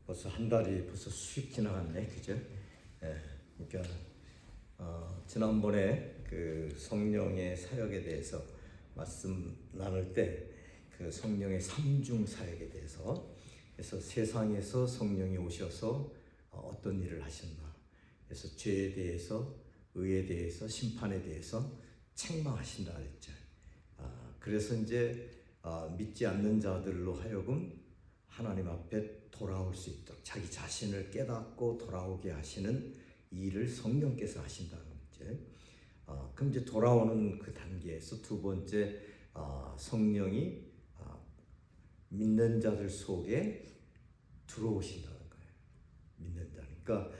벌써 한 달이 벌써 휙 지나갔네, 그죠? 예, 그러니까 지난번에 그 성령의 사역에 대해서 말씀 나눌 때 그 성령의 삼중 사역에 대해서, 그래서 세상에서 성령이 오셔서 어떤 일을 하셨나, 그래서 죄에 대해서, 의에 대해서, 심판에 대해서 책망하신다 그랬죠. 그래서 이제 믿지 않는 자들로 하여금 하나님 앞에 돌아올 수 있도록 자기 자신을 깨닫고 돌아오게 하시는 일을 성령께서 하신다는 거죠. 그럼 이제 돌아오는 그 단계에서 두 번째, 성령이 믿는 자들 속에 들어오신다는 거예요. 믿는 자. 그러니까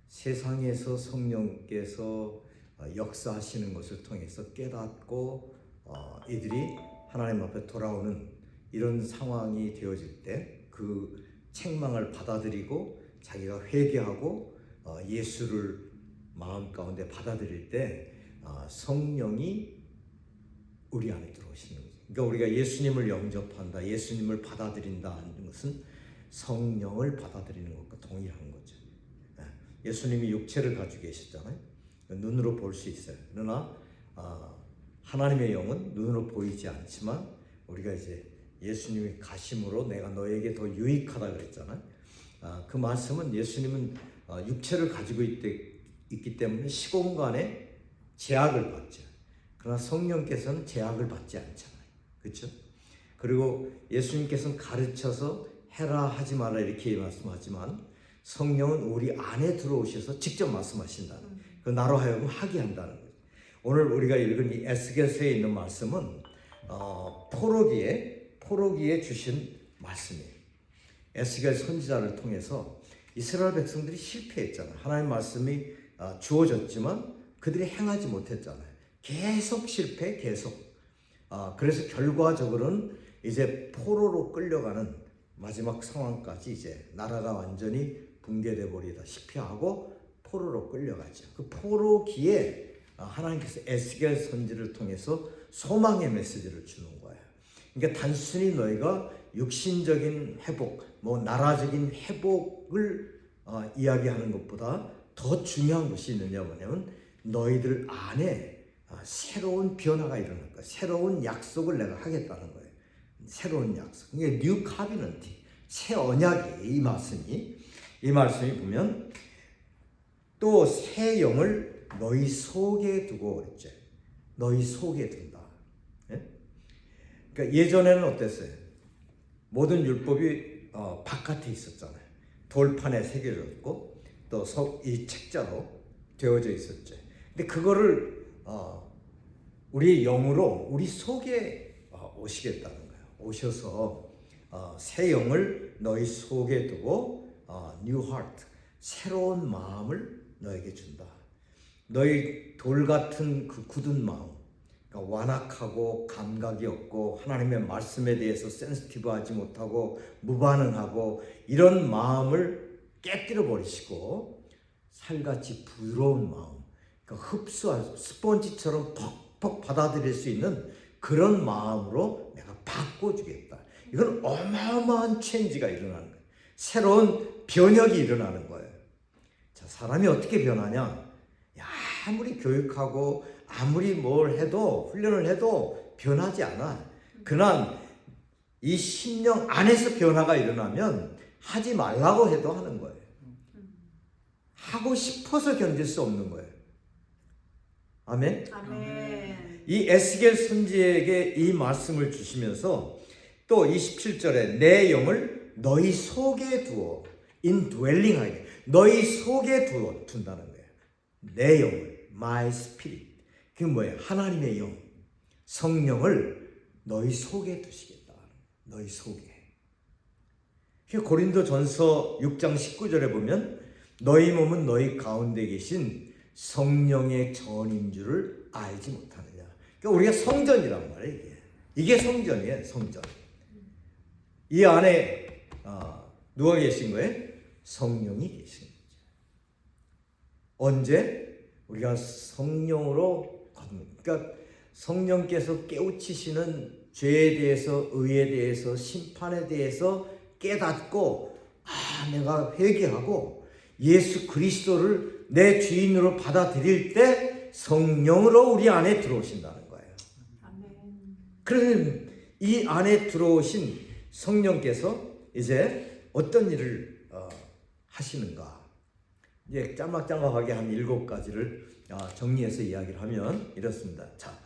세상에서 성령께서 역사하시는 것을 통해서 깨닫고 이들이 하나님 앞에 돌아오는 이런 상황이 되어질 때 그 책망을 받아들이고 자기가 회개하고 예수를 마음 가운데 받아들일 때 성령이 우리 안에 들어오시는 거죠. 그러니까 우리가 예수님을 영접한다, 예수님을 받아들인다 하는 것은 성령을 받아들이는 것과 동일한 거죠. 예수님이 육체를 가지고 계셨잖아요. 눈으로 볼 수 있어요. 그러나 하나님의 영은 눈으로 보이지 않지만 우리가 이제 예수님이 가심으로 내가 너에게 더 유익하다 그랬잖아요. 그 말씀은 예수님은 육체를 가지고 있기 때문에 시공간에 제약을 받죠. 그러나 성령께서는 제약을 받지 않잖아요. 그렇죠? 그리고 예수님께서는 가르쳐서 해라 하지 마라 이렇게 말씀하지만 성령은 우리 안에 들어오셔서 직접 말씀하신다는, 그 나로 하여금 하게 한다는 거죠. 오늘 우리가 읽은 이 에스겔서에 있는 말씀은 포로기에 주신 말씀이에요. 에스겔 선지자를 통해서 이스라엘 백성들이 실패했잖아요. 하나님 말씀이 주어졌지만 그들이 행하지 못했잖아요. 계속 실패, 계속. 그래서 결과적으로는 이제 포로로 끌려가는 마지막 상황까지 이제 나라가 완전히 붕괴돼 버리다시피 하고 포로로 끌려가죠. 그 포로기에 하나님께서 에스겔 선지를 통해서 소망의 메시지를 주는 거예요. 그러니까 단순히 너희가 육신적인 회복, 나라적인 회복을 이야기하는 것보다 더 중요한 것이 있느냐면 너희들 안에 새로운 변화가 일어날 거야. 새로운 약속을 내가 하겠다는 거예요. 새로운 약속. 이게 뉴 카비넌티, 새 언약이에요. 이 말씀이 보면 또 새 영을 너희 속에 두고 그랬죠. 너희 속에 둔다. 그러니까 예전에는 어땠어요? 모든 율법이 바깥에 있었잖아요. 돌판에 새겨졌고 또 이 책자로 되어져 있었죠. 근데 그거를 우리 영으로 우리 속에 오시겠다는 거예요. 오셔서 새 영을 너희 속에 두고 new heart, 새로운 마음을 너에게 준다. 너희 돌 같은 그 굳은 마음, 그러니까 완악하고 감각이 없고 하나님의 말씀에 대해서 센시티브하지 못하고 무반응하고 이런 마음을 깨뜨려 버리시고 살같이 부드러운 마음, 그러니까 흡수할 스펀지처럼 퍽퍽 받아들일 수 있는 그런 마음으로 내가 바꿔주겠다. 이건 어마어마한 체인지가 일어나는 거예요. 새로운 변혁이 일어나는 거예요. 자, 사람이 어떻게 변하냐? 아무리 교육하고 아무리 뭘 해도 훈련을 해도 변하지 않아. 그러나 이 심령 안에서 변화가 일어나면 하지 말라고 해도 하는 거예요. 하고 싶어서 견딜 수 없는 거예요. 아멘? 아멘. 이 에스겔 선지에게 이 말씀을 주시면서 또 27절에 내 영을 너희 속에 두어 indwelling 하게, 너희 속에 둔다는 거예요. 내 영을, my spirit. 그게 뭐예요? 하나님의 영, 성령을 너희 속에 두시겠다. 너희 속에. 고린도전서 6장 19절에 보면 너희 몸은 너희 가운데 계신 성령의 전인 줄을 알지 못하느냐. 그러니까 우리가 성전이란 말이에요. 이게 성전이에요. 성전. 이 안에 누가 계신 거예요? 성령이 계신 거죠. 언제? 우리가 성령으로, 그러니까 성령께서 깨우치시는 죄에 대해서, 의에 대해서, 심판에 대해서 깨닫고 내가 회개하고 예수 그리스도를 내 주인으로 받아들일 때 성령으로 우리 안에 들어오신다는 거예요. 그러면 이 안에 들어오신 성령께서 이제 어떤 일을 하시는가? 이제 짤막짤막하게 한 7가지를 정리해서 이야기를 하면 이렇습니다. 자,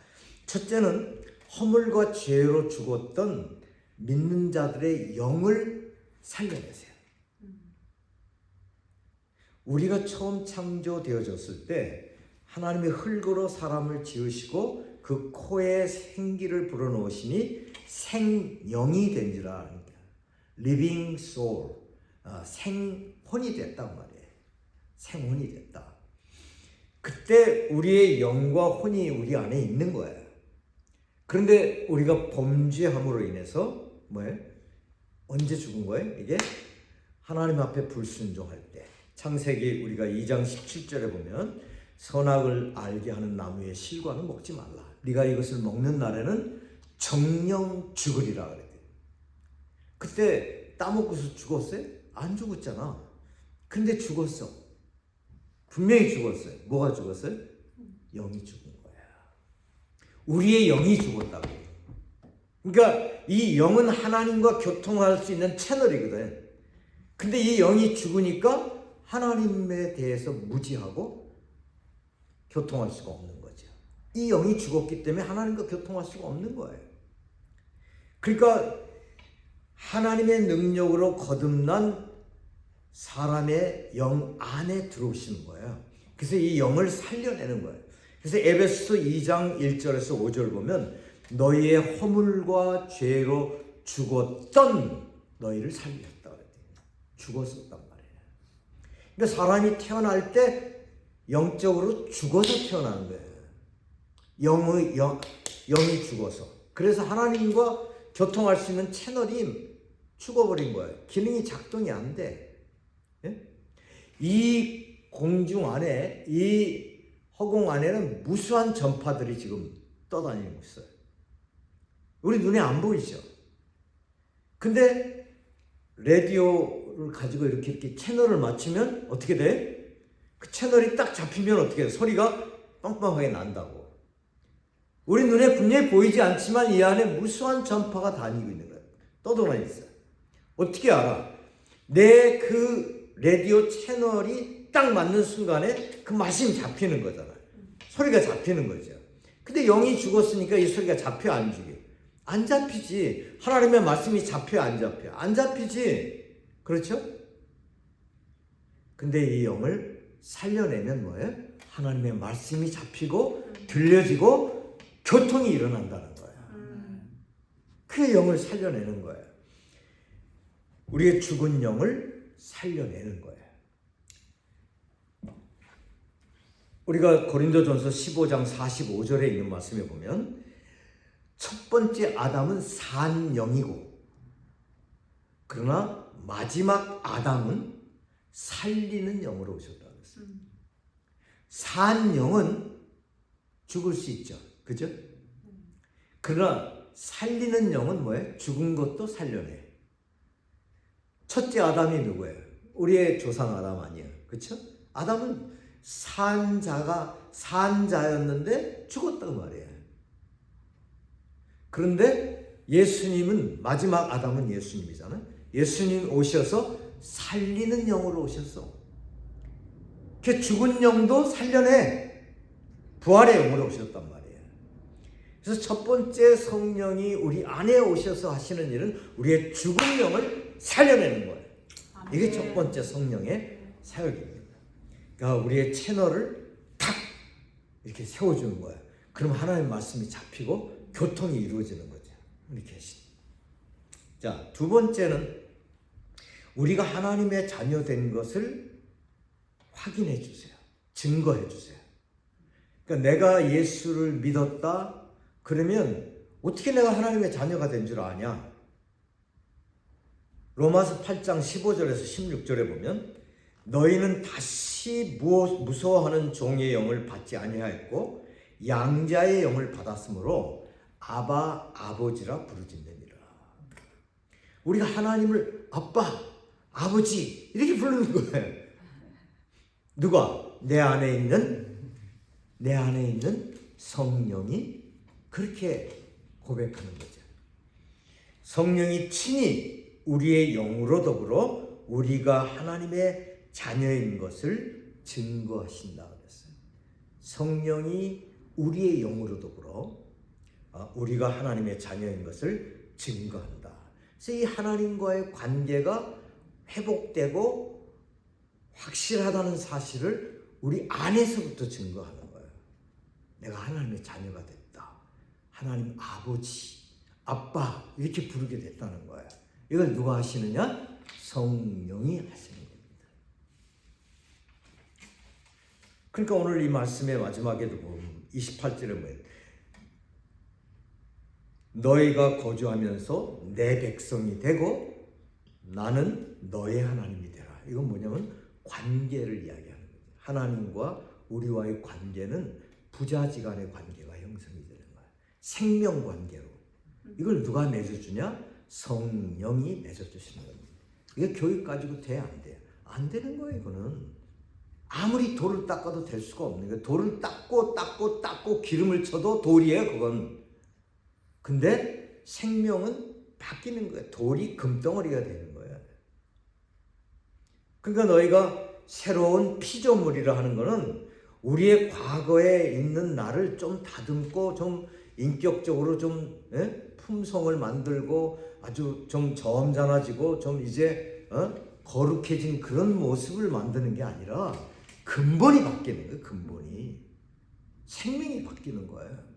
첫째는 허물과 죄로 죽었던 믿는 자들의 영을 살려내세요. 우리가 처음 창조되어졌을 때 하나님의 흙으로 사람을 지으시고 그 코에 생기를 불어넣으시니 생영이 된지라. living soul, 생혼이 됐단 말이에요. 생혼이 됐다. 그때 우리의 영과 혼이 우리 안에 있는 거예요. 그런데 우리가 범죄함으로 인해서 뭐예요? 언제 죽은 거예요? 이게 하나님 앞에 불순종할 때. 창세기 우리가 2장 17절에 보면 선악을 알게 하는 나무의 실과는 먹지 말라. 네가 이것을 먹는 날에는 정령 죽으리라 그랬대요. 그때 따먹고서 죽었어요? 안 죽었잖아. 근데 죽었어. 분명히 죽었어요. 뭐가 죽었어요? 영이 죽은 거야. 우리의 영이 죽었다고. 그러니까 이 영은 하나님과 교통할 수 있는 채널이거든. 근데 이 영이 죽으니까 하나님에 대해서 무지하고 교통할 수가 없는 거죠. 이 영이 죽었기 때문에 하나님과 교통할 수가 없는 거예요. 그러니까 하나님의 능력으로 거듭난 사람의 영 안에 들어오시는 거예요. 그래서 이 영을 살려내는 거예요. 그래서 에베소서 2장 1절에서 5절 보면 너희의 허물과 죄로 죽었던 너희를 살렸다 그랬대요. 죽었었단 말이에요. 그러니까 사람이 태어날 때 영적으로 죽어서 태어나는 거예요. 영이 죽어서. 그래서 하나님과 교통할 수 있는 채널이 죽어버린 거예요. 기능이 작동이 안 돼. 예? 이 공중 안에, 이 허공 안에는 무수한 전파들이 지금 떠다니고 있어요. 우리 눈에 안 보이죠? 근데 라디오를 가지고 이렇게 채널을 맞추면 어떻게 돼? 그 채널이 딱 잡히면 어떻게 돼? 소리가 빵빵하게 난다고. 우리 눈에 분명히 보이지 않지만 이 안에 무수한 전파가 다니고 있는 거예요. 떠돌아다니고 있어요. 어떻게 알아? 내 그 라디오 채널이 딱 맞는 순간에 그 말씀이 잡히는 거잖아요. 소리가 잡히는 거죠. 근데 영이 죽었으니까 이 소리가 잡혀 안 죽여? 안 잡히지. 하나님의 말씀이 잡혀 안 잡혀? 안 잡히지. 그렇죠? 근데 이 영을 살려내면 뭐예요? 하나님의 말씀이 잡히고 들려지고 교통이 일어난다는 거예요. 그 영을 살려내는 거예요. 우리의 죽은 영을 살려내는 거예요. 우리가 고린도전서 15장 45절에 있는 말씀에 보면 첫 번째 아담은 산 영이고 그러나 마지막 아담은 살리는 영으로 오셨다고 했어요. 산 영은 죽을 수 있죠. 그죠? 그러나 살리는 영은 뭐예요? 죽은 것도 살려내. 첫째 아담이 누구예요? 우리의 조상 아담 아니에요. 그렇죠? 아담은 산자였는데 죽었단 말이에요. 그런데 예수님은 마지막 아담은 예수님이잖아요. 예수님 오셔서 살리는 영으로 오셨어. 그 죽은 영도 살려내. 부활의 영으로 오셨단 말이에요. 그래서 첫 번째 성령이 우리 안에 오셔서 하시는 일은 우리의 죽은 영을 살려내는 거예요. 이게 첫 번째 성령의 사역입니다. 그러니까 우리의 채널을 탁 이렇게 세워주는 거예요. 그럼 하나님의 말씀이 잡히고 교통이 이루어지는 거죠. 우리 계신. 자, 두 번째는 우리가 하나님의 자녀 된 것을 확인해 주세요. 증거해 주세요. 그러니까 내가 예수를 믿었다. 그러면 어떻게 내가 하나님의 자녀가 된 줄 아냐? 로마서 8장 15절에서 16절에 보면 너희는 다시 무서워하는 종의 영을 받지 아니하였고 양자의 영을 받았으므로 아바 아버지라 부르짖느니라. 우리가 하나님을 아빠, 아버지 이렇게 부르는 거예요. 누가? 내 안에 있는 성령이 그렇게 고백하는 거죠. 성령이 친히 우리의 영으로 더불어 우리가 하나님의 자녀인 것을 증거하신다 그랬어요. 성령이 우리의 영으로 더불어 우리가 하나님의 자녀인 것을 증거한다. 그래서 이 하나님과의 관계가 회복되고 확실하다는 사실을 우리 안에서부터 증거하는 거예요. 내가 하나님의 자녀가 됐다. 하나님 아버지, 아빠 이렇게 부르게 됐다는 거예요. 이걸 누가 하시느냐? 성령이 하시는 겁니다. 그러니까 오늘 이 말씀의 마지막에도 보면 28절에 뭐예요? 너희가 거주하면서 내 백성이 되고 나는 너의 하나님이 되라. 이건 뭐냐면 관계를 이야기하는 거죠. 하나님과 우리와의 관계는 부자지간의 관계가 형성이 되는 거예요. 생명 관계로. 이걸 누가 맺어주냐? 성령이 맺어주시는 겁니다. 이게 교육 가지고 돼? 안 돼요? 안 되는 거예요. 이거는 아무리 돌을 닦아도 될 수가 없는 거예요. 돌을 닦고 기름을 쳐도 돌이에요. 그건. 근데 생명은 바뀌는 거예요. 돌이 금덩어리가 되는 거예요. 그러니까 너희가 새로운 피조물이라 하는 거는 우리의 과거에 있는 나를 좀 다듬고 좀 인격적으로 좀 품성을 만들고 아주 좀 점잖아지고 좀 이제 거룩해진 그런 모습을 만드는 게 아니라 근본이 바뀌는 거예요. 근본이. 생명이 바뀌는 거예요.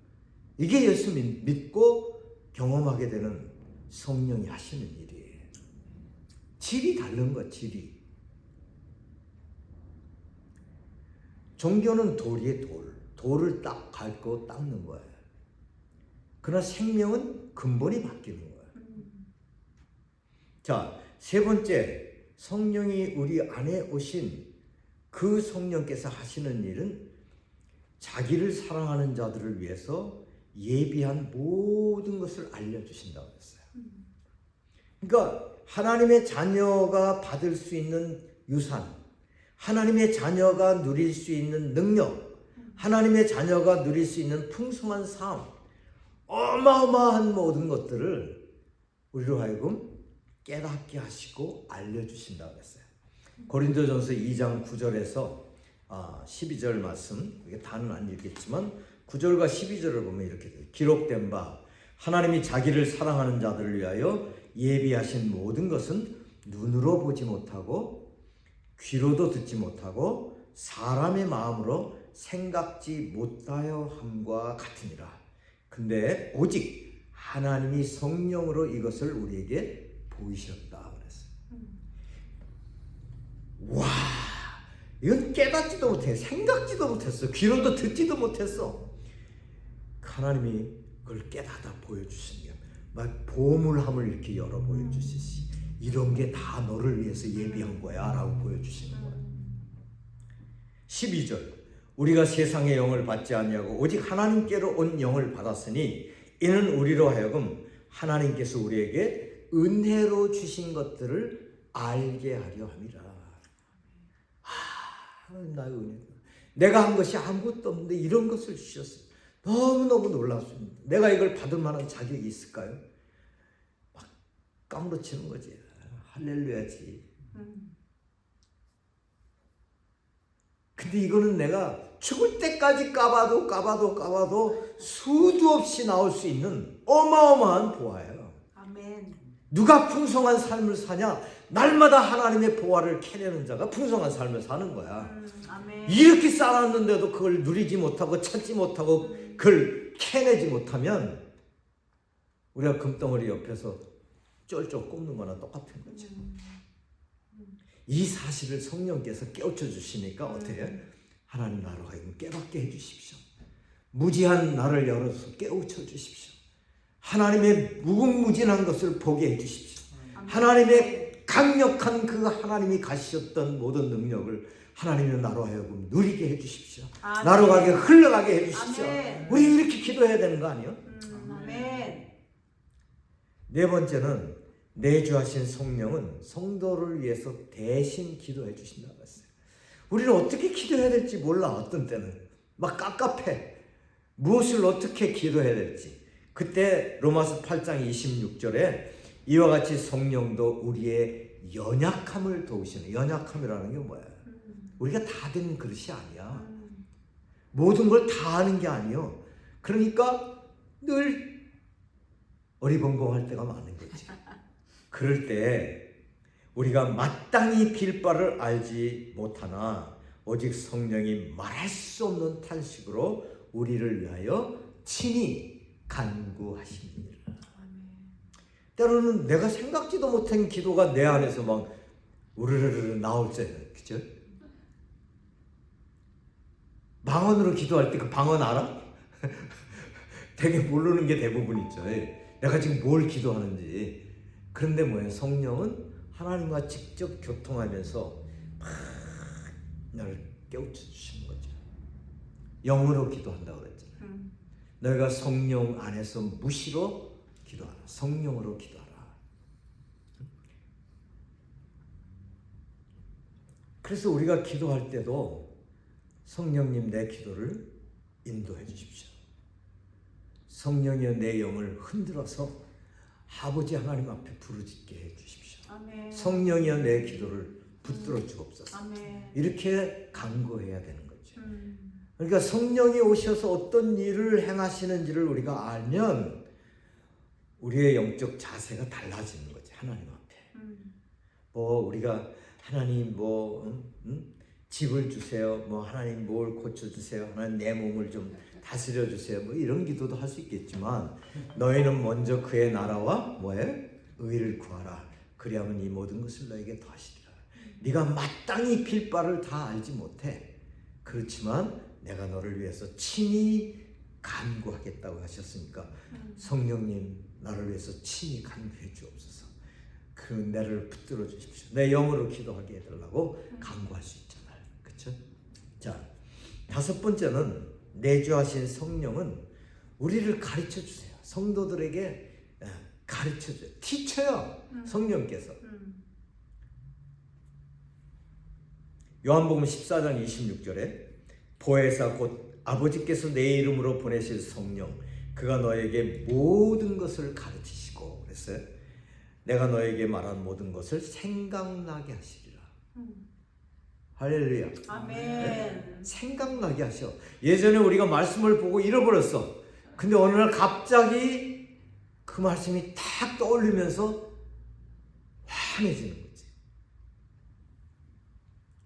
이게 예수 믿고 경험하게 되는 성령이 하시는 일이에요. 질이 다른 거야. 질이. 종교는 돌이에요. 돌을 딱 밟고 닦는 거예요. 그러나 생명은 근본이 바뀌는 거예요. 자, 세 번째, 성령이 우리 안에 오신 그 성령께서 하시는 일은 자기를 사랑하는 자들을 위해서 예비한 모든 것을 알려주신다고 했어요. 그러니까 하나님의 자녀가 받을 수 있는 유산, 하나님의 자녀가 누릴 수 있는 능력, 하나님의 자녀가 누릴 수 있는 풍성한 삶, 어마어마한 모든 것들을 우리로 하여금 깨닫게 하시고 알려주신다고 했어요. 고린도전서 2장 9절에서 12절 말씀, 이게 다는 안 읽겠지만 9절과 12절을 보면 이렇게 돼요. 기록된 바 하나님이 자기를 사랑하는 자들을 위하여 예비하신 모든 것은 눈으로 보지 못하고 귀로도 듣지 못하고 사람의 마음으로 생각지 못하여 함과 같으니라. 근데 오직 하나님이 성령으로 이것을 우리에게 보이셨다 그랬어요. 와, 이건 깨닫지도 못해, 생각지도 못했어, 귀로도 듣지도 못했어. 하나님이 그걸 깨닫아 보여주신 게 막 보물함을 이렇게 열어 보여주시지. 이런 게 다 너를 위해서 예비한 거야 라고 보여주시는 거야. 12절, 우리가 세상의 영을 받지 아니하고 오직 하나님께로 온 영을 받았으니 이는 우리로 하여금 하나님께서 우리에게 은혜로 주신 것들을 알게 하려 함이라. 나의 은혜. 내가 한 것이 아무것도 없는데 이런 것을 주셨어요. 너무너무 놀랐습니다. 내가 이걸 받을 만한 자격이 있을까요? 막 까무러치는 거지. 할렐루야지. 근데 이거는 내가 죽을 때까지 까봐도 수도 없이 나올 수 있는 어마어마한 보화예요. 아멘. 누가 풍성한 삶을 사냐? 날마다 하나님의 보화를 캐내는 자가 풍성한 삶을 사는 거야. 아멘. 이렇게 쌓았는데도 그걸 누리지 못하고 찾지 못하고 그걸 캐내지 못하면 우리가 금덩어리 옆에서 쫄쫄 꼽는 거나 똑같은 거죠. 이 사실을 성령께서 깨우쳐 주시니까 어떻게 해요? 하나님 나로 하여금 깨닫게 해주십시오. 무지한 나를 열어서 깨우쳐 주십시오. 하나님의 무궁무진한 것을 보게 해주십시오. 하나님의 강력한 그 하나님이 가시셨던 모든 능력을 하나님의 나로 하여금 누리게 해주십시오. 나로 가게 흘러가게 해주십시오. 우리 이렇게 기도해야 되는 거 아니에요? 아멘. 네 번째는 내주하신 성령은 성도를 위해서 대신 기도해 주신다고 했어요. 우리는 어떻게 기도해야 될지 몰라. 어떤 때는 막 깝깝해. 무엇을 어떻게 기도해야 될지. 그때 로마서 8장 26절에 이와 같이 성령도 우리의 연약함을 도우시는. 연약함이라는 게 뭐야? 우리가 다 되는 그릇이 아니야. 모든 걸 다 하는 게 아니요. 그러니까 늘 어리벙벙할 때가 많은 거지. 그럴 때 우리가 마땅히 빌 바를 알지 못하나 오직 성령이 말할 수 없는 탄식으로 우리를 위하여 친히 간구하십니다. 때로는 내가 생각지도 못한 기도가 내 안에서 막 우르르르 나올 때, 그죠? 방언으로 기도할 때 그 방언 알아? 되게 모르는 게 대부분 있죠. 내가 지금 뭘 기도하는지. 그런데 뭐예요? 성령은 하나님과 직접 교통하면서 막 나를 깨우쳐 주시는 거죠. 영으로 기도한다고 그랬잖아요. 너희가 성령 안에서 무시로 기도하라. 성령으로 기도하라. 그래서 우리가 기도할 때도 성령님 내 기도를 인도해 주십시오. 성령이여 내 영을 흔들어서 아버지 하나님 앞에 부르짖게 해 주십시오. 아멘. 성령이여 내 기도를 붙들어 주옵소서. 아멘. 이렇게 간구해야 되는 거죠. 그러니까 성령이 오셔서 어떤 일을 행하시는지를 우리가 알면 우리의 영적 자세가 달라지는 거죠. 하나님 앞에. 뭐 우리가 하나님 집을 주세요. 뭐 하나님 뭘 고쳐주세요. 하나님 내 몸을 좀 다스려 주세요. 뭐 이런 기도도 할 수 있겠지만 너희는 먼저 그의 나라와 뭐예요? 의를 구하라. 그리하면 이 모든 것을 너에게 더하시리라. 네가 마땅히 빌 바를 다 알지 못해. 그렇지만 내가 너를 위해서 친히 간구하겠다고 하셨으니까 성령님 나를 위해서 친히 간구해 주옵소서. 그 내를 붙들어 주십시오. 내 영으로 기도하게 해달라고 간구할 수 있잖아요. 그렇죠? 자, 다섯 번째는 내주하신 성령은 우리를 가르쳐 주세요. 성도들에게 가르쳐 줘요. 티쳐요. 성령께서. 요한복음 14장 26절에 보혜사 곧 아버지께서 내 이름으로 보내실 성령 그가 너에게 모든 것을 가르치시고 그랬어요. 내가 너에게 말한 모든 것을 생각나게 하시리라. 할렐루야. 아멘. 네? 생각나게 하셔. 예전에 우리가 말씀을 보고 잃어버렸어. 근데 어느 날 갑자기 그 말씀이 탁 떠올리면서 환해지는 거지.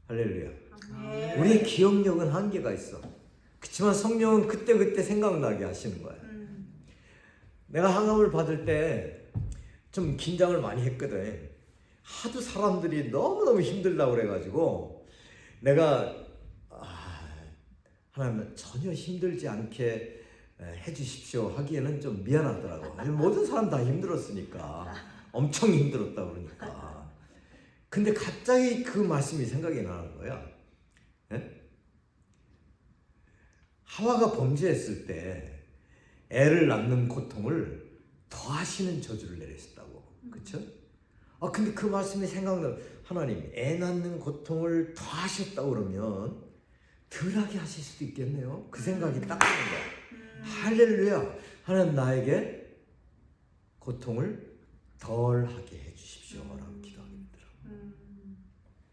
할렐루야. 아멘. 우리의 기억력은 한계가 있어. 그렇지만 성령은 그때그때 생각나게 하시는 거야. 내가 항암을 받을 때 좀 긴장을 많이 했거든. 하도 사람들이 너무너무 힘들다고 그래가지고 내가 하나님 전혀 힘들지 않게 해주십시오 하기에는 좀 미안하더라고. 모든 사람 다 힘들었으니까. 엄청 힘들었다 그러니까. 근데 갑자기 그 말씀이 생각이 나는 거야. 하와가 범죄했을 때 애를 낳는 고통을 더하시는 저주를 내리셨다고. 그렇죠? 근데 그 말씀이 생각나. 하나님 애 낳는 고통을 더하셨다고 그러면 덜하게 하실 수도 있겠네요. 그 생각이 딱 드는 거야. 할렐루야. 하나님 나에게 고통을 덜하게 해주십시오 라고 기도하게 되더라고요.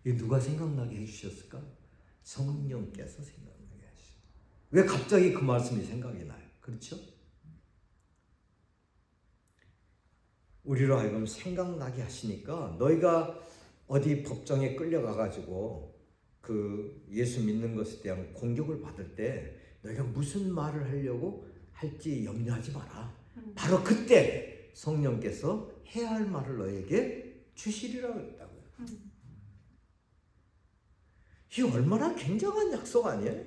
이게 누가 생각나게 해주셨을까? 성령께서 생각나게 하시죠. 왜 갑자기 그 말씀이 생각이 나요? 그렇죠? 우리로 하여금 생각나게 하시니까 너희가 어디 법정에 끌려가가지고 그 예수 믿는 것에 대한 공격을 받을 때 너희가 무슨 말을 하려고 할지 염려하지 마라. 바로 그때 성령께서 해야 할 말을 너에게 주시리라고 했다고요. 이게 얼마나 굉장한 약속 아니에요?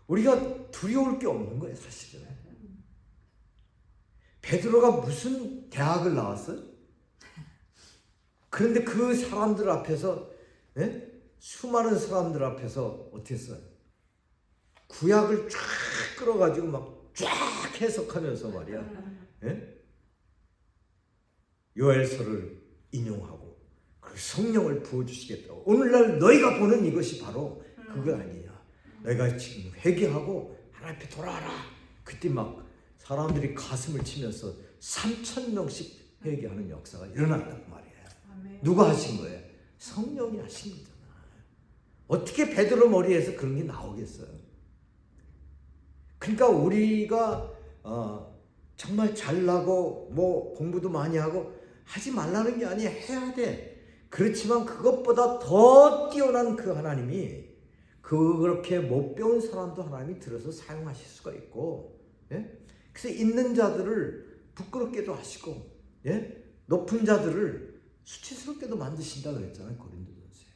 우리가 두려울 게 없는 거예요, 사실은. 베드로가 무슨 대학을 나왔어요? 그런데 그 사람들 앞에서 수많은 사람들 앞에서 어떻게 했어요? 구약을 쫙 끌어가지고 막 쫙 해석하면서 말이야. 요엘서를 인용하고 그 성령을 부어주시겠다고. 오늘날 너희가 보는 이것이 바로 그거 아니냐. 너희가 지금 회개하고 하나님 앞에 돌아와라. 그때 막 사람들이 가슴을 치면서 3,000명씩 회개하는 역사가 일어났단 말이에요. 아멘. 누가 하신 거예요? 성령이 하신 거잖아. 어떻게 베드로 머리에서 그런 게 나오겠어요? 그러니까 우리가 정말 잘나고 뭐 공부도 많이 하고 하지 말라는 게 아니야. 해야 돼. 그렇지만 그것보다 더 뛰어난 그 하나님이 그렇게 못 배운 사람도 하나님이 들어서 사용하실 수가 있고, 예? 그래서 있는 자들을 부끄럽게도 하시고, 예? 높은 자들을 수치스럽게도 만드신다 그랬잖아요. 고린도전서에.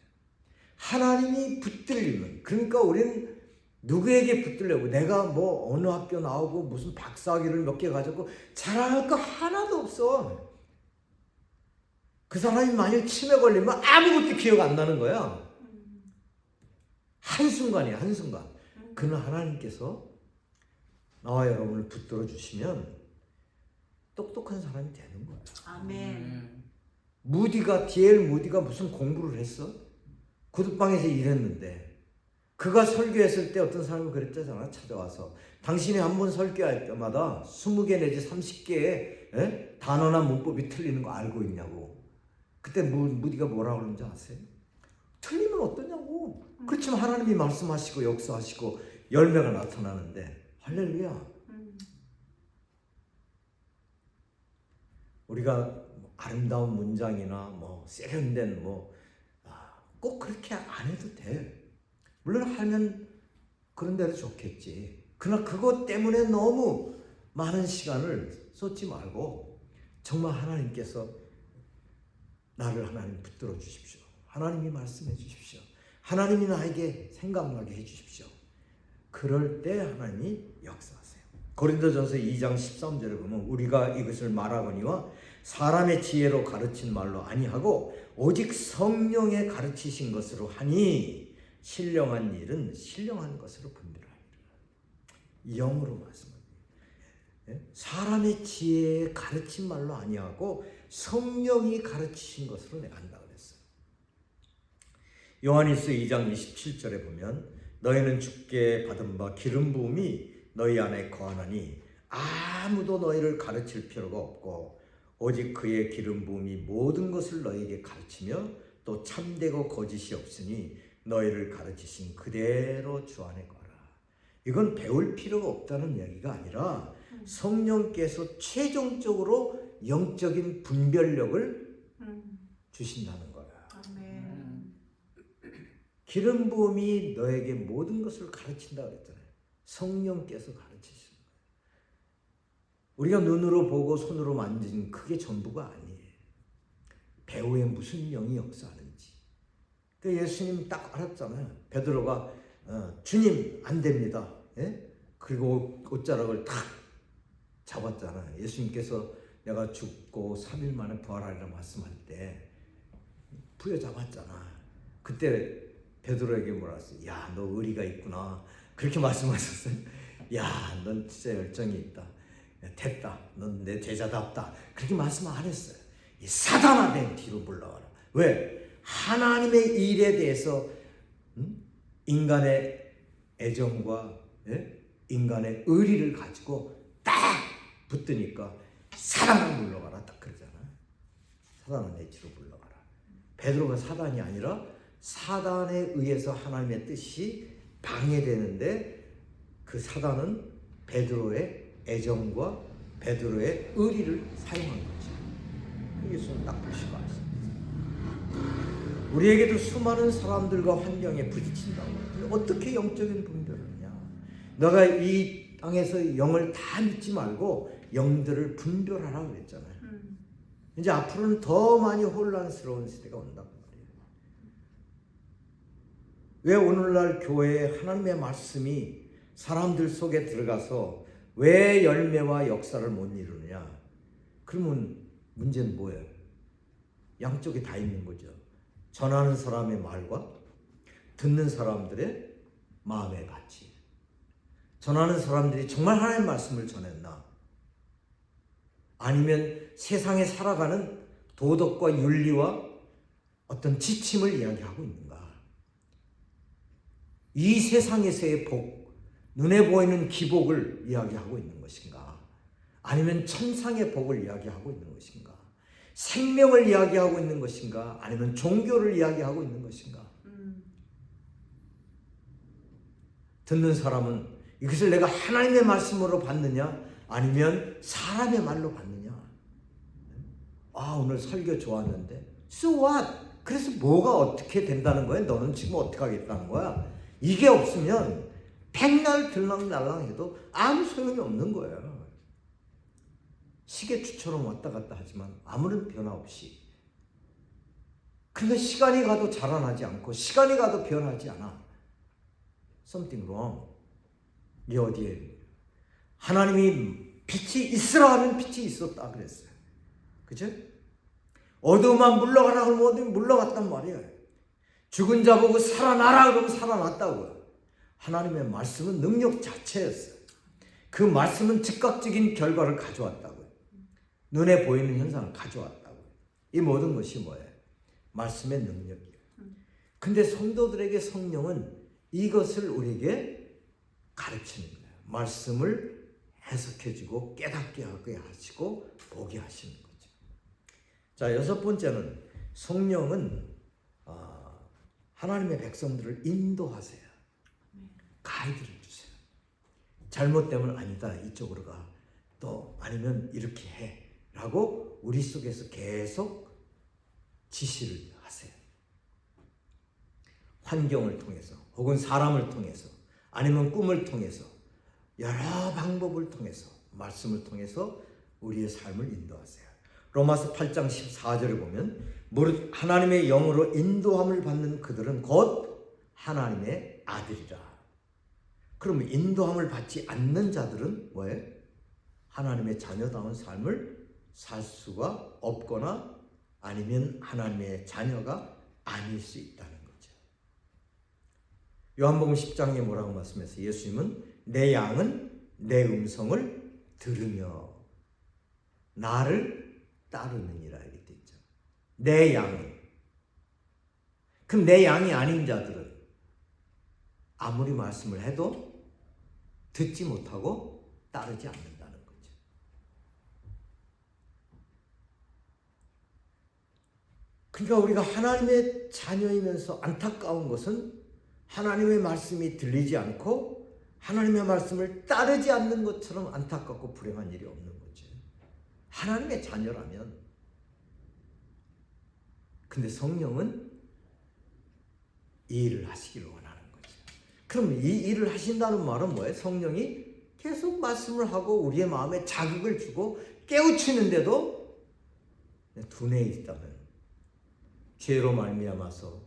하나님이 붙들리면, 그러니까 우리는 누구에게 붙들려고, 내가 뭐 어느 학교 나오고 무슨 박사학위를 몇 개 가졌고 자랑할 거 하나도 없어. 그 사람이 만약 치매 걸리면 아무것도 기억 안 나는 거야. 한순간이야, 한순간. 그는 하나님께서 나와 여러분을 붙들어 주시면 똑똑한 사람이 되는 거야. 아멘. D.L. 무디가 무슨 공부를 했어? 구두방에서 일했는데, 그가 설교했을 때 어떤 사람이 그랬잖아. 찾아와서 당신이 한 번 설교할 때마다 20개 내지 30개의 단어나 문법이 틀리는 거 알고 있냐고. 그때 무디가 뭐라고 그러는지 아세요? 틀리면 어떠냐고. 그렇지만 하나님이 말씀하시고 역사하시고 열매가 나타나는데, 할렐루야. 우리가 아름다운 문장이나 뭐 세련된 꼭 그렇게 안 해도 돼. 물론 하면 그런 대로 좋겠지. 그러나 그것 때문에 너무 많은 시간을 쏟지 말고 정말 하나님께서 나를 하나님 붙들어 주십시오. 하나님이 말씀해 주십시오. 하나님이 나에게 생각나게 해 주십시오. 그럴 때 하나님이 역사하세요. 고린도전서 2장 13절에 보면 우리가 이것을 말하거니와 사람의 지혜로 가르친 말로 아니하고 오직 성령의 가르치신 것으로 하니 신령한 일은 신령한 것으로 분별하리라. 영으로 말씀합니다. 사람의 지혜에 가르친 말로 아니하고 성령이 가르치신 것으로 내가 한다 그랬어요. 요한일서 2장 27절에 보면 너희는 주께 받은 바 기름 부음이 너희 안에 거하나니 아무도 너희를 가르칠 필요가 없고 오직 그의 기름 부음이 모든 것을 너희에게 가르치며 또 참되고 거짓이 없으니 너희를 가르치신 그대로 주 안에 거라. 이건 배울 필요가 없다는 얘기가 아니라 성령께서 최종적으로 영적인 분별력을 주신다는 거야. 아멘. 기름 부음이 너에게 모든 것을 가르친다 그랬잖아요. 성령께서 가르치시는 거예요. 우리가 눈으로 보고 손으로 만진 그게 전부가 아니에요. 배후에 무슨 영이 역사하는지. 그 예수님 딱 알았잖아요. 베드로가 주님 안 됩니다. 예? 그리고 옷자락을 탁 잡았잖아요. 예수님께서 내가 죽고 3일 만에 부활하리라 말씀할 때 부여잡았잖아. 그때 베드로에게 뭐라 했어요? 야, 너 의리가 있구나. 그렇게 말씀하셨어요. 야, 넌 진짜 열정이 있다. 야, 됐다. 넌 내 제자답다. 그렇게 말씀 안 했어요. 이 사단아 내 뒤로 물러가라. 왜? 하나님의 일에 대해서 인간의 애정과 인간의 의리를 가지고 딱 붙으니까 사단아 물러가라 딱 그러잖아요. 사단아 내 뒤로 물러가라. 베드로가 사단이 아니라 사단에 의해서 하나님의 뜻이 방해되는데 그 사단은 베드로의 애정과 베드로의 의리를 사용한 거죠. 예수는 딱 보시고 아십니다. 우리에게도 수많은 사람들과 환경에 부딪힌다고. 어떻게 영적인 분별을 하냐? 너가 이 땅에서 영을 다 믿지 말고 영들을 분별하라고 그랬잖아요. 이제 앞으로는 더 많이 혼란스러운 시대가 온다고 말이에요. 왜 오늘날 교회에 하나님의 말씀이 사람들 속에 들어가서 왜 열매와 역사를 못 이루느냐? 그러면 문제는 뭐예요? 양쪽이 다 있는 거죠. 전하는 사람의 말과 듣는 사람들의 마음의 가치. 전하는 사람들이 정말 하나님의 말씀을 전했나? 아니면 세상에 살아가는 도덕과 윤리와 어떤 지침을 이야기하고 있는가? 이 세상에서의 복, 눈에 보이는 기복을 이야기하고 있는 것인가? 아니면 천상의 복을 이야기하고 있는 것인가? 생명을 이야기하고 있는 것인가? 아니면 종교를 이야기하고 있는 것인가? 듣는 사람은 이것을 내가 하나님의 말씀으로 받느냐? 아니면 사람의 말로 받느냐? 아, 오늘 설교 좋았는데 So what? 그래서 뭐가 어떻게 된다는 거야? 너는 지금 어떻게 하겠다는 거야? 이게 없으면 백날 들락날락 해도 아무 소용이 없는 거예요. 시계추처럼 왔다 갔다 하지만 아무런 변화 없이. 근데 시간이 가도 자라나지 않고 시간이 가도 변하지 않아. Something wrong. 이 어디에? 하나님이 빛이 있으라 하면 빛이 있었다 그랬어요. 그죠? 어두움만 물러가라 그러면 어두움이 물러갔단 말이에요. 죽은 자 보고 살아나라 그러면 살아났다고요. 하나님의 말씀은 능력 자체였어요. 그 말씀은 즉각적인 결과를 가져왔다고요. 눈에 보이는 현상을 가져왔다고요. 이 모든 것이 뭐예요? 말씀의 능력이에요. 근데 성도들에게 성령은 이것을 우리에게 가르치는 거예요. 말씀을 해석해주고 깨닫게 하게 하시고 보게 하시는 거죠. 자, 여섯 번째는 성령은 하나님의 백성들을 인도하세요. 가이드를 주세요. 잘못되면 아니다, 이쪽으로 가. 또 아니면 이렇게 해. 라고 우리 속에서 계속 지시를 하세요. 환경을 통해서 혹은 사람을 통해서 아니면 꿈을 통해서 여러 방법을 통해서 말씀을 통해서 우리의 삶을 인도하세요. 로마서 8장 14절에 보면 무릇 하나님의 영으로 인도함을 받는 그들은 곧 하나님의 아들이라. 그러면 인도함을 받지 않는 자들은 뭐예요? 하나님의 자녀다운 삶을 살 수가 없거나 아니면 하나님의 자녀가 아닐 수 있다는 거죠. 요한복음 10장에 뭐라고 말씀했어요? 예수님은 내 양은 내 음성을 들으며 나를 따르느니라 이렇게 돼 있죠. 내 양은. 그럼 내 양이 아닌 자들은 아무리 말씀을 해도 듣지 못하고 따르지 않는다는 거죠. 그러니까 우리가 하나님의 자녀이면서 안타까운 것은 하나님의 말씀이 들리지 않고 하나님의 말씀을 따르지 않는 것처럼 안타깝고 불행한 일이 없는 거죠. 하나님의 자녀라면. 근데 성령은 이 일을 하시기를 원하는 거죠. 그럼 이 일을 하신다는 말은 뭐예요? 성령이 계속 말씀을 하고 우리의 마음에 자극을 주고 깨우치는데도 둔해 있다면, 죄로 말미암아서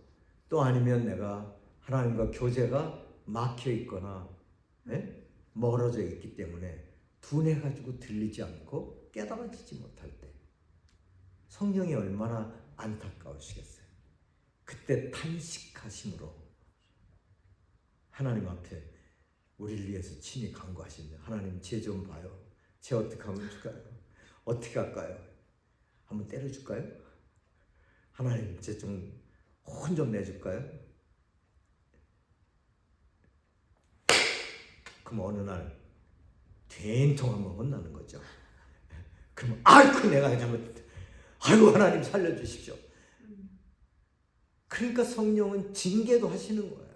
또 아니면 내가 하나님과 교제가 막혀 있거나 멀어져 있기 때문에 둔해가지고 들리지 않고 깨달아지지 못할 때 성령이 얼마나 안타까우시겠어요. 그때 탄식하심으로 하나님 앞에 우리를 위해서 친히 간구하시며 하나님 쟤 좀 봐요. 쟤 어떻게 하면 줄까요? 어떻게 할까요? 한번 때려줄까요? 하나님 쟤 좀 혼 좀 내줄까요? 그럼 어느 날 된통 한번 혼나는 거죠. 그러면 아이고 내가 잘못했다. 아이고 하나님 살려주십시오. 그러니까 성령은 징계도 하시는 거예요.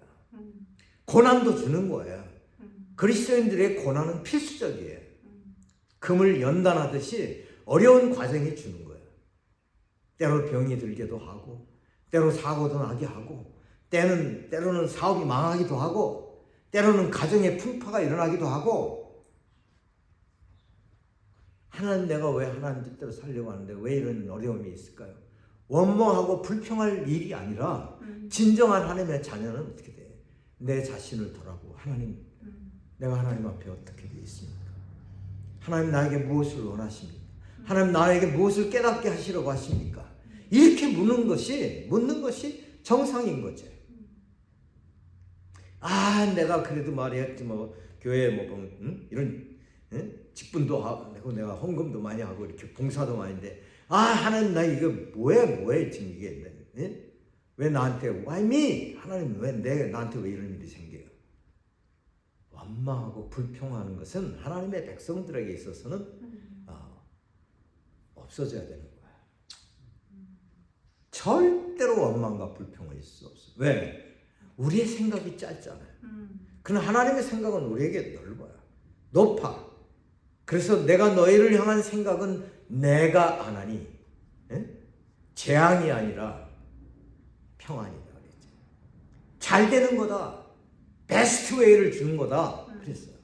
고난도 주는 거예요. 그리스도인들의 고난은 필수적이에요. 금을 연단하듯이 어려운 과정이 주는 거예요. 때로 병이 들기도 하고 때로 사고도 나게 하고 때로는 사업이 망하기도 하고 때로는 가정에 풍파가 일어나기도 하고 하나님 내가 왜 하나님 뜻대로 살려고 하는데 왜 이런 어려움이 있을까요? 원망하고 불평할 일이 아니라 진정한 하나님의 자녀는 어떻게 돼? 내 자신을 돌아보고 하나님 내가 하나님 앞에 어떻게 되어 있습니까? 하나님 나에게 무엇을 원하십니까? 하나님 나에게 무엇을 깨닫게 하시려고 하십니까? 이렇게 묻는 것이 정상인 거죠. 아 내가 그래도 말이야 뭐 교회에 뭐 보면 이런 직분도 하고 내가 헌금도 많이 하고 이렇게 봉사도 많이 했는데 하나님 나 이거 뭐해 지금 이게 왜 나한테 why me? 하나님 나한테 왜 이런 일이 생겨요? 원망하고 불평하는 것은 하나님의 백성들에게 있어서는 없어져야 되는 거야. 절대로 원망과 불평은 있을 수 없어. 왜? 우리의 생각이 짧잖아요. 그러나 하나님의 생각은 우리에게 넓어요. 높아. 그래서 내가 너희를 향한 생각은 내가 안 하니 재앙이 아니라 평안이다 그랬지. 잘 되는 거다. 베스트 웨이를 주는 거다. 그랬어요.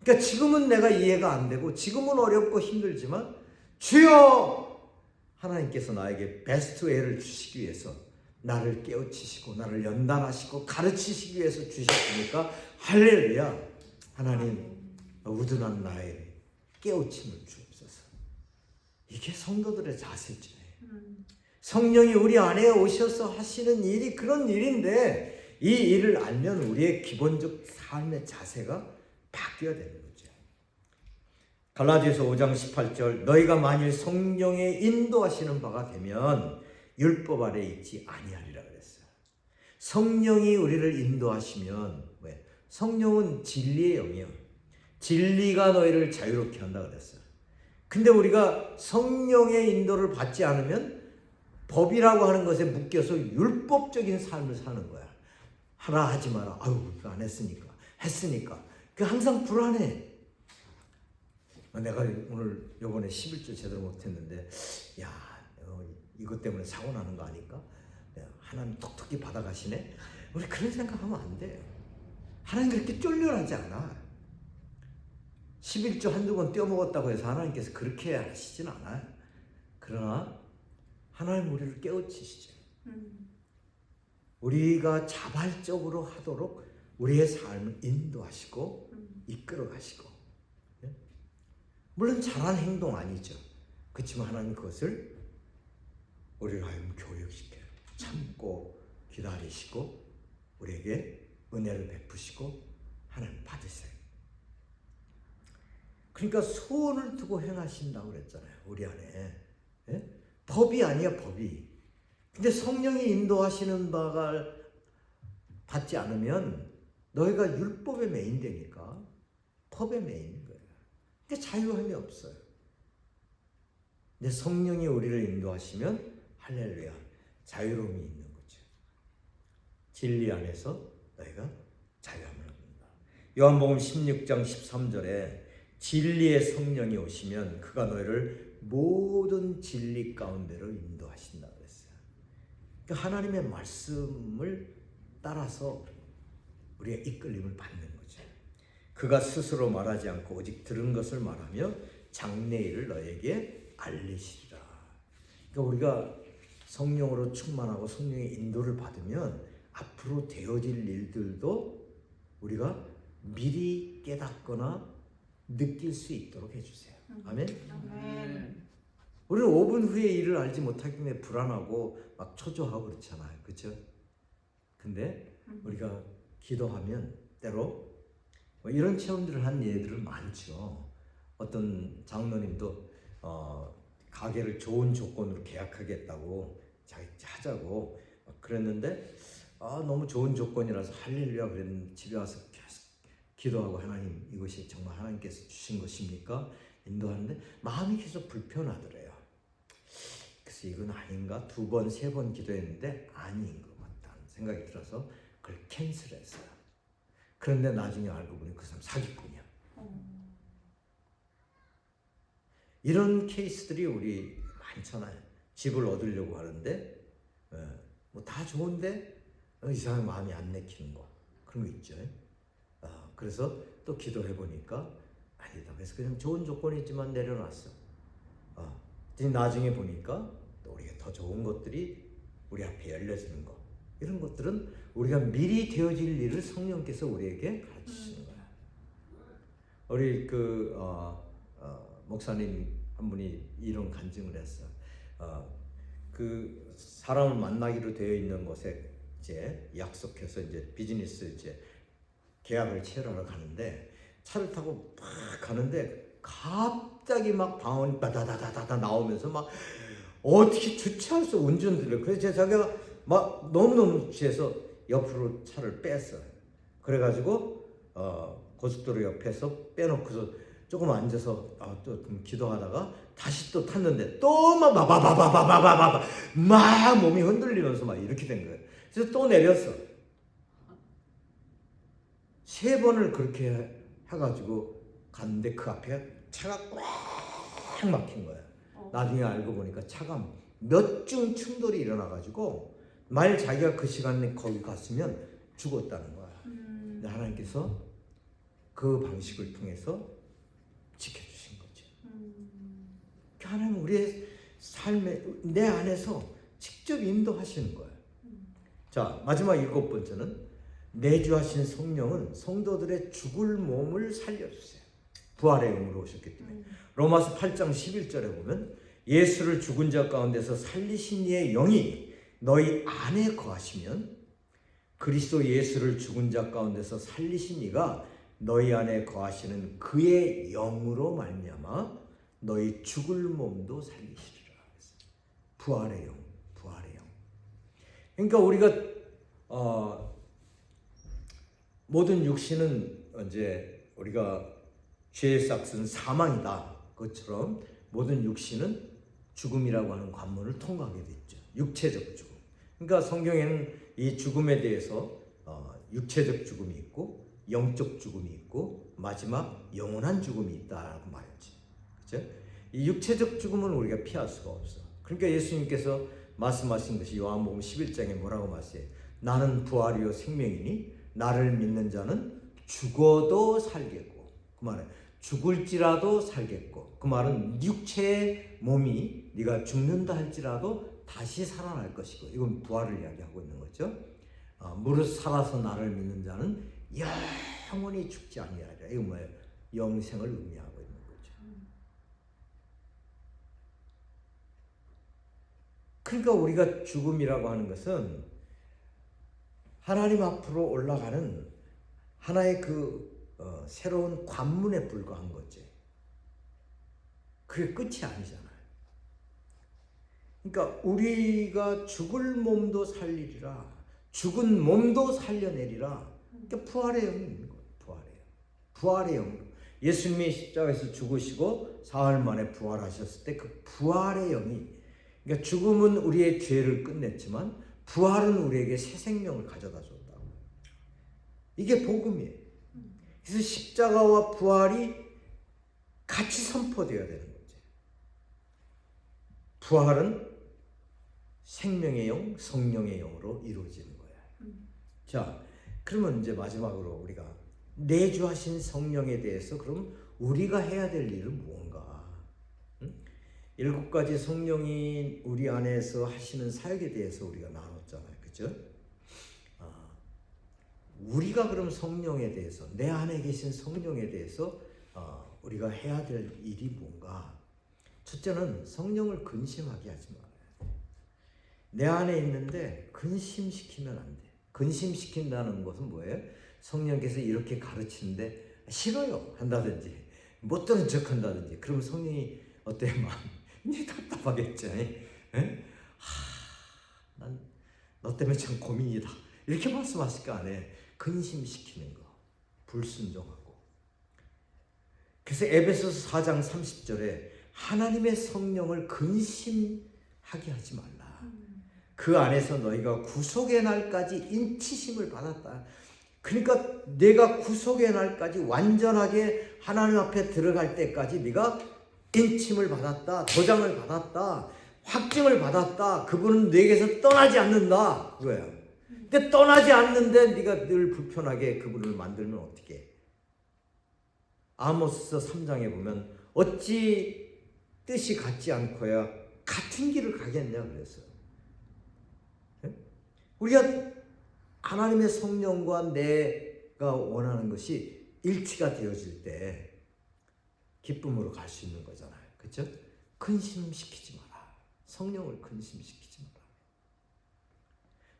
그러니까 지금은 내가 이해가 안 되고 지금은 어렵고 힘들지만 주여 하나님께서 나에게 베스트 웨이를 주시기 위해서 나를 깨우치시고 나를 연단하시고 가르치시기 위해서 주셨으니까 할렐루야. 하나님 우둔한 나의 깨우침을 주옵소서. 이게 성도들의 자세지. 성령이 우리 안에 오셔서 하시는 일이 그런 일인데 이 일을 알면 우리의 기본적 삶의 자세가 바뀌어야 되는 거죠. 갈라디아서 5장 18절 너희가 만일 성령의 인도하시는 바가 되면 율법 아래 있지 아니하리라 그랬어요. 성령이 우리를 인도하시면 왜? 성령은 진리의 영이요. 진리가 너희를 자유롭게 한다 그랬어요. 근데 우리가 성령의 인도를 받지 않으면 법이라고 하는 것에 묶여서 율법적인 삶을 사는 거야. 하라 하지 마라. 아유, 이거 안 했으니까. 그 항상 불안해. 내가 오늘 요번에 11조 제대로 못했는데, 이것 때문에 사고 나는 거 아닐까? 하나님 톡톡히 받아가시네? 우리 그런 생각하면 안 돼요. 하나님 그렇게 쫄려하지 않아. 11조 한두 번 떼어먹었다고 해서 하나님께서 그렇게 하시진 않아요. 그러나 하나님 우리를 깨우치시죠. 우리가 자발적으로 하도록 우리의 삶을 인도하시고 이끌어 가시고, 물론 잘한 행동 아니죠. 그렇지만 하나님 그것을 우리를 하여금 교육시켜요. 참고 기다리시고 우리에게 은혜를 베푸시고 하나님 받으세요. 그러니까 소원을 두고 행하신다고 그랬잖아요. 우리 안에. 법이 아니야, 법이. 근데 성령이 인도하시는 바가 받지 않으면 너희가 율법에 매인되니까 법에 매이는 거예요. 그러니까 자유함이 없어요. 근데 성령이 우리를 인도하시면 할렐루야, 자유로움이 있는 거죠. 진리 안에서 너희가 자유함을 얻는다. 요한복음 16장 13절에 진리의 성령이 오시면 그가 너희를 모든 진리 가운데로 인도하신다 그랬어요. 그러니까 하나님의 말씀을 따라서 우리가 이끌림을 받는 거죠. 그가 스스로 말하지 않고 오직 들은 것을 말하며 장래일을 너에게 알리시리라. 그러니까 우리가 성령으로 충만하고 성령의 인도를 받으면 앞으로 되어질 일들도 우리가 미리 깨닫거나 느낄 수 있도록 해주세요. 아멘. 아멘. 우리는 5분 후에 일을 알지 못하기 때문에 불안하고 막 초조하고 그렇잖아요. 그렇죠? 근데 우리가 기도하면 때로 이런 체험들을 한 예들은 많죠. 어떤 장로님도 가게를 좋은 조건으로 계약하겠다고 자기 하자고 그랬는데 너무 좋은 조건이라서 할렐루야 그랬는데 집에 와서 계속 기도하고 하나님 이것이 정말 하나님께서 주신 것입니까? 인도하는데 마음이 계속 불편하더래요. 그래서 이건 아닌가? 2번, 3번 기도했는데 아닌 것 같다는 생각이 들어서 그걸 캔슬했어요. 그런데 나중에 알고 보니 그 사람 사기꾼이야. 이런 케이스들이 우리 많잖아요. 집을 얻으려고 하는데 뭐 다 좋은데 이 사람 마음이 안 내키는 거 그런 거 있죠. 그래서 또 기도해 보니까 아니다. 그래서 그냥 좋은 조건이 있지만 내려놨어. 나중에 보니까 또 우리가 더 좋은 것들이 우리 앞에 열려지는 거. 이런 것들은 우리가 미리 되어질 일을 성령께서 우리에게 가르치시는 거야. 우리 목사님 한 분이 이런 간증을 했어. 그 사람을 만나기로 되어 있는 곳에 이제 약속해서 이제 비즈니스 이제 계약을 체결하러 가는데 차를 타고 막 가는데 갑자기 막 방언이 바다다다다다 나오면서 막 어떻게 주체할 수 운전들을 그래서 자기가 막 너무너무 취해서 옆으로 차를 뺐어요. 그래가지고 고속도로 옆에서 빼놓고서 조금 앉아서 또 좀 기도하다가 다시 또 탔는데 또 막 바바바바바바바바 막 몸이 흔들리면서 막 이렇게 된 거예요. 그래서 또 내렸어. 3번을 그렇게 해가지고 갔는데 그 앞에 차가 꽉 막힌 거야. 나중에 알고 보니까 차가 몇 중 충돌이 일어나가지고 만일 자기가 그 시간에 거기 갔으면 죽었다는 거야. 근데 하나님께서 그 방식을 통해서 지켜주신 거지. 하나님 우리의 삶에 내 안에서 직접 인도하시는 거야. 자, 마지막 7번째는 내주하신 성령은 성도들의 죽을 몸을 살려주세요. 부활의 영으로 오셨기 때문에. 로마서 8장 11절에 보면 예수를 죽은 자 가운데서 살리신 이의 영이 너희 안에 거하시면 그리스도 예수를 죽은 자 가운데서 살리신 이가 너희 안에 거하시는 그의 영으로 말미암아 너희 죽을 몸도 살리시리라. 부활의 영, 부활의 영. 그러니까 우리가 모든 육신은 이제 우리가 죄의 삭은 사망이다. 그것처럼 모든 육신은 죽음이라고 하는 관문을 통과하게 됐죠. 육체적 죽음. 그러니까 성경에는 이 죽음에 대해서 육체적 죽음이 있고 영적 죽음이 있고 마지막 영원한 죽음이 있다라고 말했지. 그렇죠? 이 육체적 죽음은 우리가 피할 수가 없어. 그러니까 예수님께서 말씀하신 것이 요한복음 11장에 뭐라고 말씀해요? 나는 부활이요 생명이니 나를 믿는 자는 죽어도 살겠고, 그 말은 죽을지라도 살겠고, 그 말은 육체의 몸이 네가 죽는다 할지라도 다시 살아날 것이고, 이건 부활을 이야기하고 있는 거죠. 무릇 살아서 나를 믿는 자는 영원히 죽지 아니하리라. 이건 뭐예요? 영생을 의미하고 있는 거죠. 그러니까 우리가 죽음이라고 하는 것은 하나님 앞으로 올라가는 하나의 새로운 관문에 불과한 거지. 그게 끝이 아니잖아요. 그러니까 우리가 죽을 몸도 살리리라, 죽은 몸도 살려내리라. 그러니까 부활의 영이 있는 거예요. 부활의 영으로 예수님이 십자가에서 죽으시고 사흘 만에 부활하셨을 때 그 부활의 영이, 그러니까 죽음은 우리의 죄를 끝냈지만 부활은 우리에게 새 생명을 가져다 줬다고. 이게 복음이에요. 그래서 십자가와 부활이 같이 선포되어야 되는 거죠. 부활은 생명의 영, 성령의 영으로 이루어지는 거예요. 자, 그러면 이제 마지막으로 우리가 내주하신 성령에 대해서 그럼 우리가 해야 될 일은 무언가? 7가지 성령이 우리 안에서 하시는 사역에 대해서 우리가 나눴잖아요. 그렇죠? 우리가 그럼 성령에 대해서, 내 안에 계신 성령에 대해서 우리가 해야 될 일이 뭔가? 첫째는 성령을 근심하게 하지 말아요. 내 안에 있는데 근심시키면 안 돼. 근심시킨다는 것은 뭐예요? 성령께서 이렇게 가르치는데 싫어요 한다든지 못 들은 척 한다든지, 그러면 성령이 어때요? 마음이 답답하겠죠. 난 너 때문에 참 고민이다, 이렇게 말씀하실 거 아니에요. 근심시키는 거, 불순종하고. 그래서 에베소서 4장 30절에 하나님의 성령을 근심하게 하지 말라. 그 안에서 너희가 구속의 날까지 인치심을 받았다. 그러니까 내가 구속의 날까지 완전하게 하나님 앞에 들어갈 때까지 네가 인침을 받았다, 도장을 받았다, 확증을 받았다. 그분은 내게서 떠나지 않는다, 그거야. 근데 떠나지 않는데 네가 늘 불편하게 그분을 만들면 어떻게 해? 아모스 3장에 보면 어찌 뜻이 같지 않고야 같은 길을 가겠냐 그랬어요. 우리가 하나님의 성령과 내가 원하는 것이 일치가 되어질 때 기쁨으로 갈 수 있는 거잖아요. 그렇죠? 근심시키지 마라. 성령을 근심시키지 마라.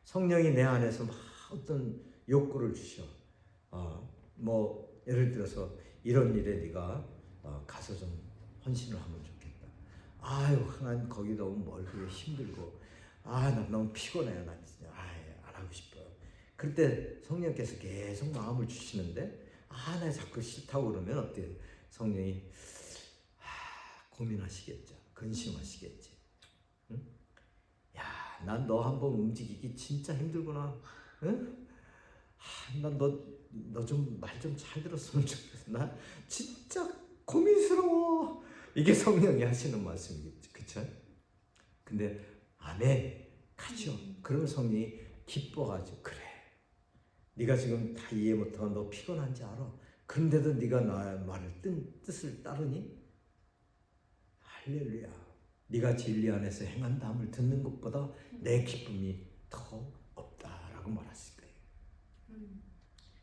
성령이 내 안에서 막 어떤 욕구를 주셔. 예를 들어서 이런 일에 네가 가서 좀 헌신을 하면 좋겠다. 아유 하나님 거기 너무 멀고 힘들고 난 너무 피곤해. 나 진짜 안 하고 싶어요. 그때 성령께서 계속 마음을 주시는데 나 자꾸 싫다고 그러면 어때? 성령이 고민하시겠죠. 근심하시겠지. 응? 야, 난 너 한번 움직이기 진짜 힘들구나. 응? 난 너 좀 말 좀 잘 들었으면 좋겠어. 나 진짜 고민스러워. 이게 성령이 하시는 말씀이겠죠. 그쵸? 근데 아멘. 가죠. 그러면 성령이 기뻐가지고 그래. 네가 지금 다 이해 못하고 너 피곤한지 알아. 그런데도 네가 나의 말을 뜻을 따르니? 할렐루야. 네가 진리 안에서 행한다함을 듣는 것보다 내 기쁨이 더 없다라고 말했을 거예요.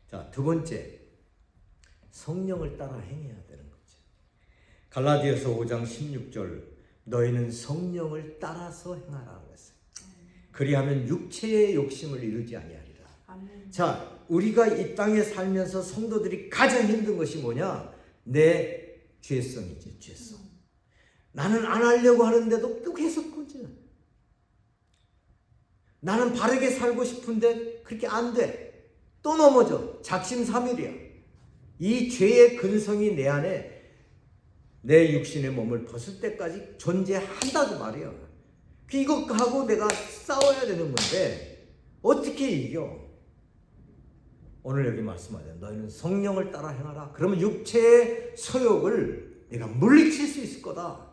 자, 두 번째, 성령을 따라 행해야 되는 거죠. 갈라디아서 5장 16절, 너희는 성령을 따라서 행하라 그랬어요. 그리하면 육체의 욕심을 이루지 아니하리라. 자, 우리가 이 땅에 살면서 성도들이 가장 힘든 것이 뭐냐? 내 죄성이지, 죄성. 나는 안 하려고 하는데도 또 계속 꾸짖어. 나는 바르게 살고 싶은데 그렇게 안 돼. 또 넘어져. 작심삼일이야. 이 죄의 근성이 내 안에 내 육신의 몸을 벗을 때까지 존재한다고 말이야. 이것하고 내가 싸워야 되는 건데 어떻게 이겨? 오늘 여기 말씀하잖아요. 너희는 성령을 따라 행하라. 그러면 육체의 소욕을 내가 물리칠 수 있을 거다.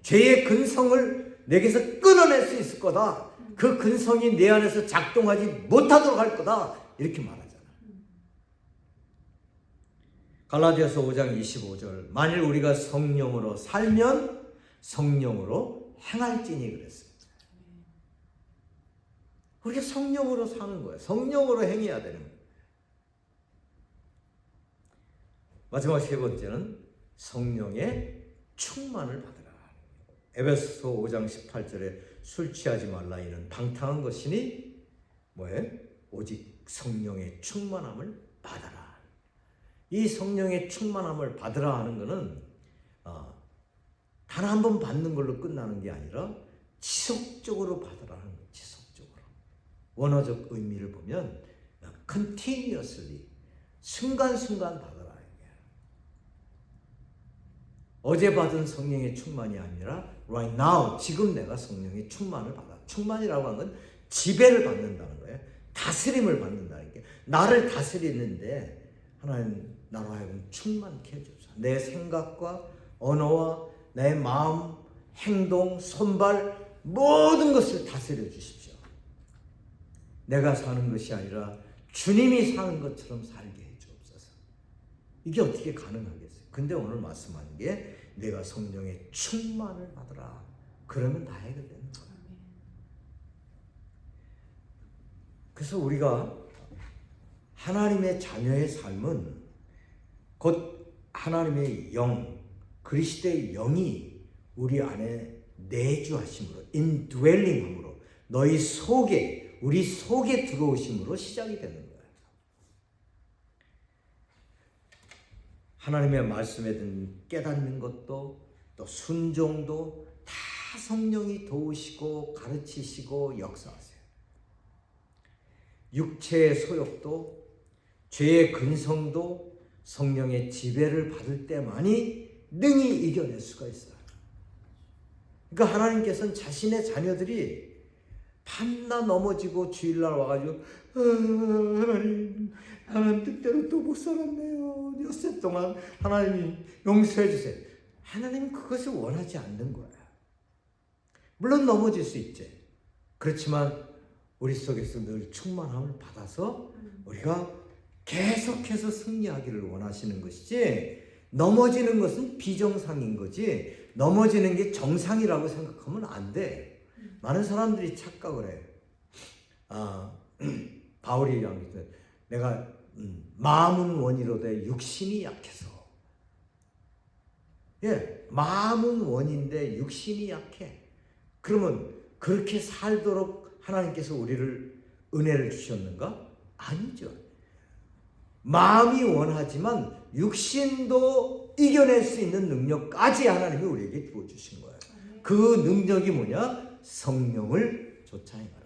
죄의 근성을 내게서 끊어낼 수 있을 거다. 그 근성이 내 안에서 작동하지 못하도록 할 거다. 이렇게 말하잖아. 갈라디아서 5장 25절, 만일 우리가 성령으로 살면 성령으로 행할지니 그랬어요. 우리가 성령으로 사는 거예요. 성령으로 행해야 되는 거예요. 마지막 세 번째는 성령의 충만을 받으라. 에베소서 5장 18절에 술 취하지 말라 이는 방탕한 것이니 뭐예요? 오직 성령의 충만함을 받아라. 이 성령의 충만함을 받으라 하는 것은 단 한 번 받는 걸로 끝나는 게 아니라 지속적으로 받으라 하는 거예요. 지속적으로. 원어적 의미를 보면 continuously, 순간순간 받아라. 어제 받은 성령의 충만이 아니라 right now, 지금 내가 성령의 충만을 받아. 충만이라고 하는 건 지배를 받는다는 거예요. 다스림을 받는다는 게. 나를 다스리는데 하나님 나로 하여금 충만케 해주소서. 내 생각과 언어와 내 마음, 행동, 손발 모든 것을 다스려 주십시오. 내가 사는 것이 아니라 주님이 사는 것처럼 살게 해주옵소서. 이게 어떻게 가능하겠어요? 근데 오늘 말씀하는 게 내가 성령의 충만을 받으라. 그러면 다 해결되는 거야. 그래서 우리가 하나님의 자녀의 삶은 곧 하나님의 영, 그리스도의 영이 우리 안에 내주하심으로, indwelling함으로, 너희 속에, 우리 속에 들어오심으로 시작이 되는 거예요. 하나님의 말씀에 대한 깨닫는 것도 또 순종도 다 성령이 도우시고 가르치시고 역사하세요. 육체의 소욕도 죄의 근성도 성령의 지배를 받을 때만이 능히 이겨낼 수가 있어요. 그러니까 하나님께서는 자신의 자녀들이 밤낮 넘어지고 주일날 와가지고 하나님 뜻대로 또 못 살았네요. 엿새 동안 하나님이 용서해 주세요. 하나님은 그것을 원하지 않는 거야. 물론 넘어질 수 있지. 그렇지만 우리 속에서 늘 충만함을 받아서 우리가 계속해서 승리하기를 원하시는 것이지, 넘어지는 것은 비정상인 거지 넘어지는 게 정상이라고 생각하면 안 돼. 많은 사람들이 착각을 해. 바울이 얘기합니다. 내가 마음은 원이로되 육신이 약해서. 예, 마음은 원인데 육신이 약해. 그러면 그렇게 살도록 하나님께서 우리를 은혜를 주셨는가? 아니죠. 마음이 원하지만 육신도 이겨낼 수 있는 능력까지 하나님이 우리에게 부어주신 거예요. 그 능력이 뭐냐? 성령을 쫓아 행하라.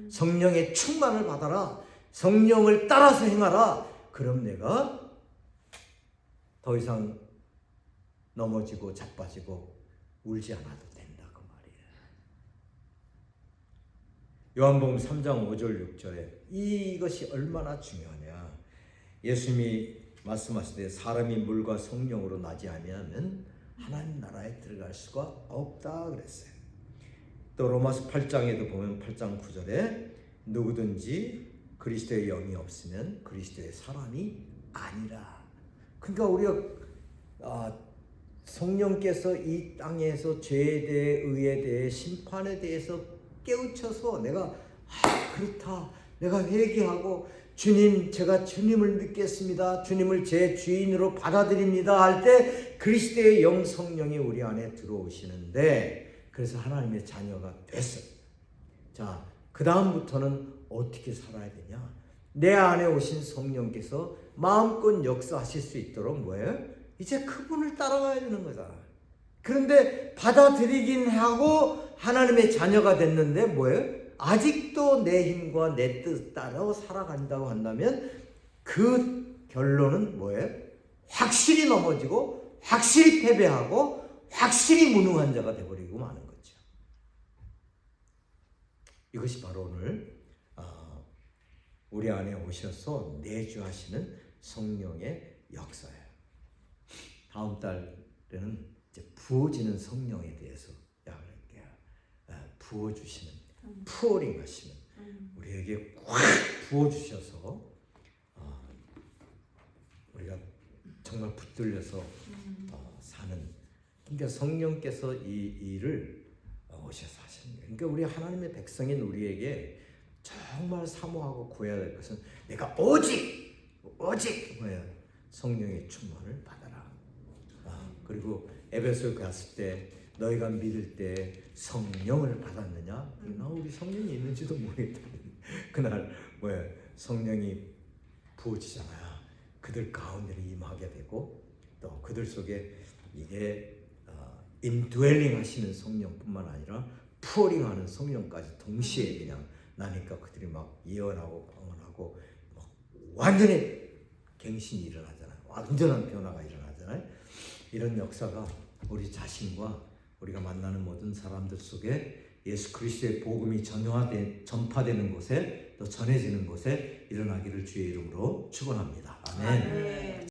성령의 충만을 받아라. 성령을 따라서 행하라. 그럼 내가 더 이상 넘어지고 자빠지고 울지 않아도 된다 그 말이에요. 요한복음 3장 5절 6절에 이것이 얼마나 중요하냐. 예수님이 말씀하시되 사람이 물과 성령으로 나지 아니하면 하나님 나라에 들어갈 수가 없다 그랬어요. 또 로마서 8장에도 보면 8장 9절에 누구든지 그리스도의 영이 없으면 그리스도의 사람이 아니라. 그러니까 우리가 성령께서 이 땅에서 죄에 대해, 의에 대해, 심판에 대해서 깨우쳐서 내가 그렇다, 내가 회개하고 주님, 제가 주님을 믿겠습니다, 주님을 제 주인으로 받아들입니다 할 때 그리스도의 영 성령이 우리 안에 들어오시는데, 그래서 하나님의 자녀가 됐어요. 자, 그 다음부터는 어떻게 살아야 되냐? 내 안에 오신 성령께서 마음껏 역사하실 수 있도록 뭐예요? 이제 그분을 따라가야 되는 거잖아. 그런데 받아들이긴 하고 하나님의 자녀가 됐는데 뭐예요? 아직도 내 힘과 내 뜻 따라 살아간다고 한다면 그 결론은 뭐예요? 확실히 넘어지고 확실히 패배하고 확실히 무능한 자가 되어버리고 마는 거죠. 이것이 바로 오늘 우리 안에 오셔서 내주하시는 성령의 역사예요. 다음 달에는 이제 부어지는 성령에 대해서 이야기할게요. 부어주시는, 푸어링 하시는, 우리에게 꽉 부어주셔서 우리가 정말 붙들려서 사는, 그러니까 성령께서 이 일을 오셔서 하시는 거예요. 그러니까 우리 하나님의 백성인 우리에게 정말 사모하고 구해야 될 것은 내가 오직 뭐야? 성령의 충만을 받아라. 그리고 에베소에 갔을 때 너희가 믿을 때 성령을 받았느냐? 나 우리 성령이 있는지도 모르겠다. 그날 뭐야? 성령이 부어지잖아요. 그들 가운데를 임하게 되고 또 그들 속에 이게 인드웰링 하시는 성령뿐만 아니라 푸어링하는 성령까지 동시에 그냥 나니까 그들이 막 예언하고 방언하고 막 완전히 갱신이 일어나잖아요. 완전한 변화가 일어나잖아요. 이런 역사가 우리 자신과 우리가 만나는 모든 사람들 속에 예수 그리스도의 복음이 전파되는 곳에 또 전해지는 곳에 일어나기를 주의 이름으로 축원합니다. 아멘.